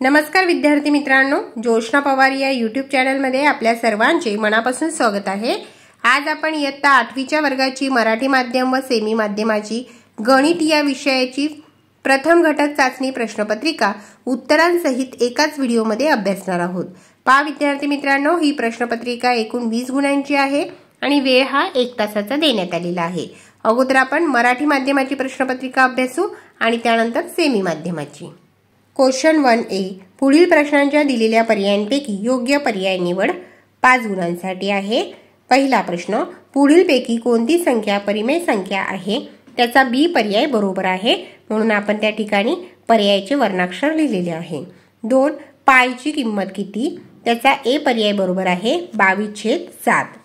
नमस्कार विद्यार्थी मित्रांनो, जोशना पवार या यूट्यूब चॅनलमध्ये आपल्या सर्वांचे मनापासून स्वागत आहे। आज आपण इयत्ता 8वीच्या वर्गाची मराठी माध्यम व सेमी माध्यमाची गणित या विषयाची प्रथम घटक चाचणी प्रश्नपत्रिका उत्तरांसहित एकाच व्हिडिओमध्ये अभ्यासणार आहोत। पहा विद्यार्थी मित्रांनो, ही प्रश्नपत्रिका एकूण 20 गुणांची आहे आणि वेळ हा 1 तासाचा देण्यात आलेला आहे। अगोदर आपण मराठी माध्यमाची प्रश्नपत्रिका अभ्यासू आणि त्यानंतर सेमी माध्यमाची। क्वेश्चन 1A, पुढील प्रश्नांच्या दिलेल्या पर्यायांपैकी योग्य पर्याय निवड। 5 गुणांसाठी आहे। पहिला प्रश्न, पुढीलपैकी कोणती संख्या परिमेय संख्या आहे? त्याचा बी पर्याय बरोबर आहे, म्हणून आपण त्या ठिकाणी पर्यायाचे वर्णाक्षर लिहिलेले आहे। 2, पायची किंमत किती? त्याचा ए पर्याय बरोबर आहे, 22/7।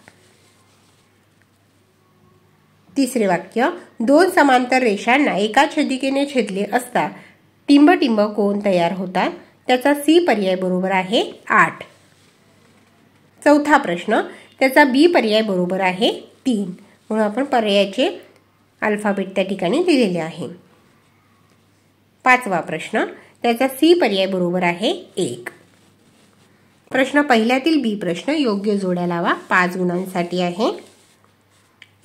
तिसरे वाक्य, दोन समांतर रेषांना एका छेदिकेने छेदले असता टिंब कोण तयार होतात? त्याचा सी पर्याय बरोबर आहे, 8। चौथा प्रश्न, त्याचा बी पर्याय बरोबर आहे, 3, म्हणून आपण पर्यायाचे अल्फाबेट त्या ठिकाणी दिलेले आहे। पाचवा प्रश्न, त्याचा सी पर्याय बरोबर आहे, 1। प्रश्न पहिल्यातील बी प्रश्न योग्य जोड्या लावा। 5 गुणांसाठी आहे।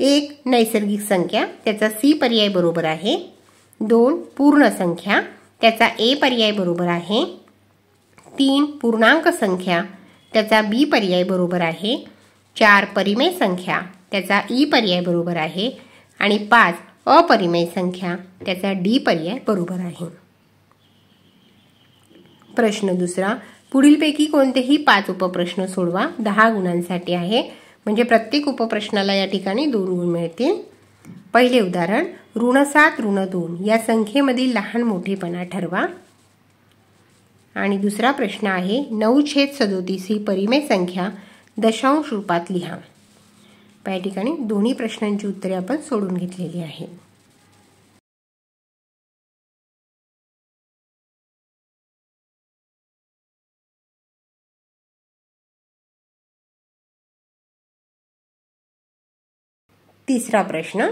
1, नैसर्गिक संख्या, त्याचा सी पर्याय बरोबर आहे। 2, पूर्ण संख्या, त्याचा ए पर्याय बरोबर आहे। 3, पूर्णांक संख्या, त्याचा बी पर्याय बरोबर आहे। 4, परिमेय संख्या, त्याचा ई पर्याय बरोबर आहे आणि 5, अपरिमेय संख्या, त्याचा डी पर्याय बरोबर आहे। प्रश्न दुसरा, पुढीलपैकी कोणतेही 5 उपप्रश्न सोडवा। 10 गुणांसाठी आहे, म्हणजे प्रत्येक उपप्रश्नाला या ठिकाणी 2 गुण मिळतील। पहिले उदाहरण, ऋण 7 ऋण 2 या संख्येमधील लहान मोठेपणा ठरवा। आणि दुसरा प्रश्न आहे, 9/37 ही परिमेय संख्या दशांश रूपात लिहा। या ठिकाणी दोन्ही प्रश्नांची उत्तरे आपण सोडून घेतलेली आहेत। तिसरा प्रश्न,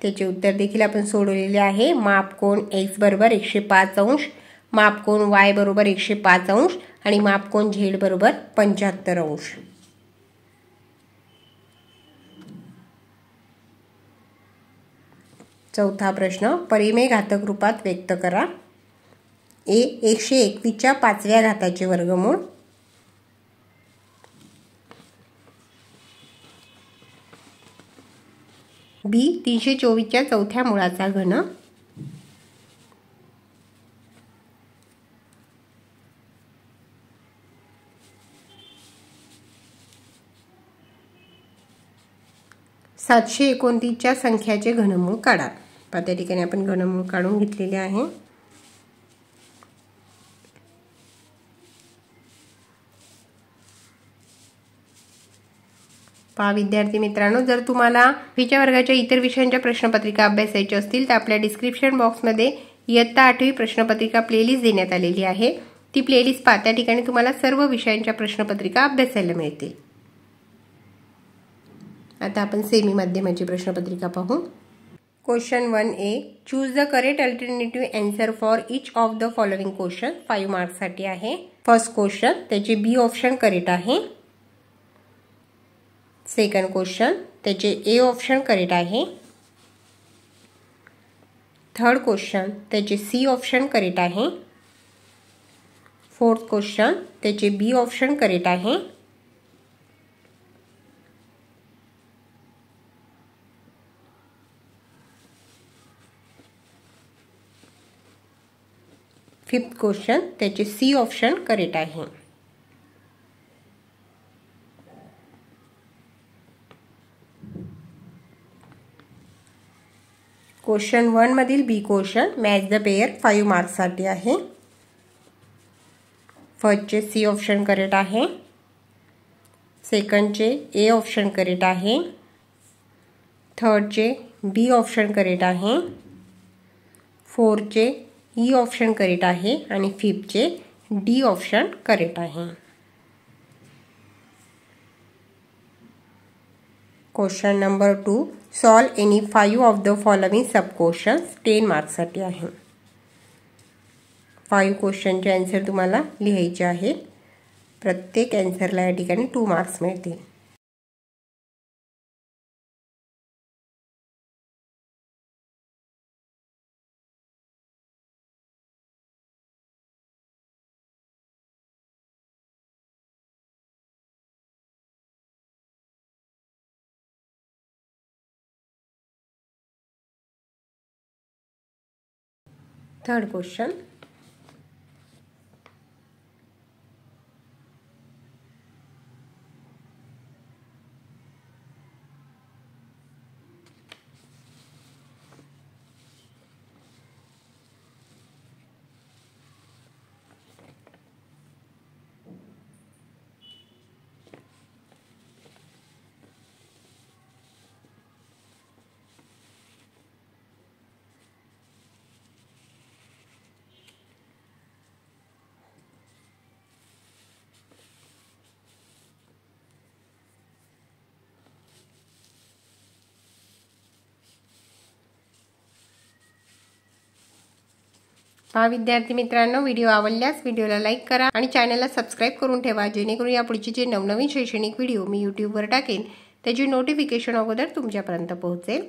त्याचे उत्तर देखील आपण सोडवलेले आहे। मापकोन x बरोबर 105 अंश, मापकोन y बरोबर 105 अंश आणि मापकोन z बरोबर 75 अंश। चौथा प्रश्न, परिमेय घातक रूपात व्यक्त करा। ए 121 च्या 5व्या घाताचे वर्गमूळ, बी 324 च्या 4थ्या मुळाचा घन, सातशे 29 च्या संख्याचे घनमूळ काढा। त्या ठिकाणी आपण घनमूळ काढून घेतलेले आहे। पहा विद्यार्थी मित्रांनो, जर तुम्हाला 8वीच्या वर्गाच्या इतर विषयांच्या प्रश्नपत्रिका अभ्यासायच्या असतील तर आपल्या डिस्क्रिप्शन बॉक्समध्ये इयत्ता 8वी प्रश्नपत्रिका प्लेलिस्ट देण्यात आलेली आहे। ती प्लेलिस्ट पहा, त्या ठिकाणी तुम्हाला सर्व विषयांच्या प्रश्नपत्रिका अभ्यासायला मिळतील। आता आपण सेमी माध्यमाची प्रश्नपत्रिका पाहू। Question 1A, choose the correct alternative answer for each of the following question. 5 मार्क्ससाठी आहे। फर्स्ट क्वेश्चन, त्याचे बी ऑप्शन करेक्ट आहे। सेकंड क्वेश्चन, त्याचे ए ऑप्शन करेक्ट आहे। थर्ड क्वेश्चन, त्याचे सी ऑप्शन करेक्ट आहे। फोर्थ क्वेश्चन, त्याचे बी ऑप्शन करेक्ट आहे। Fifth question, त्याचे सी ऑप्शन करेक्ट आहे। क्वेश्चन 1 मधील बी क्वेश्चन मॅच द पेयर 5 मार्क्ससाठी आहे। फर्स्टचे सी ऑप्शन करेक्ट आहे। सेकंडचे ए ऑप्शन करेक्ट आहे। थर्डचे बी ऑप्शन करेक्ट आहे। फोर्थचे ई ऑप्शन करेक्ट आहे आणि फिफ्थचे डी ऑप्शन करेक्ट आहे। Question number 2, solve any 5 of the following sub questions. 10 मार्क्ससाठी आहे. 5 क्वेश्चनचे आन्सर तुम्हाला लिहायचे आहेत. प्रत्येक आन्सरला या ठिकाणी 2 मार्क्स मिळतील. Third question. विद्यार्थी मित्रांनो, व्हिडिओ आवडल्यास व्हिडिओला लाईक करा आणि चॅनलला सबस्क्राईब करून ठेवा, जेणेकरून यापुढचे जे नवनवीन शैक्षणिक व्हिडिओ मी यूट्यूबवर टाकेन त्याची नोटिफिकेशन अगोदर तुमच्यापर्यंत पोहोचेल.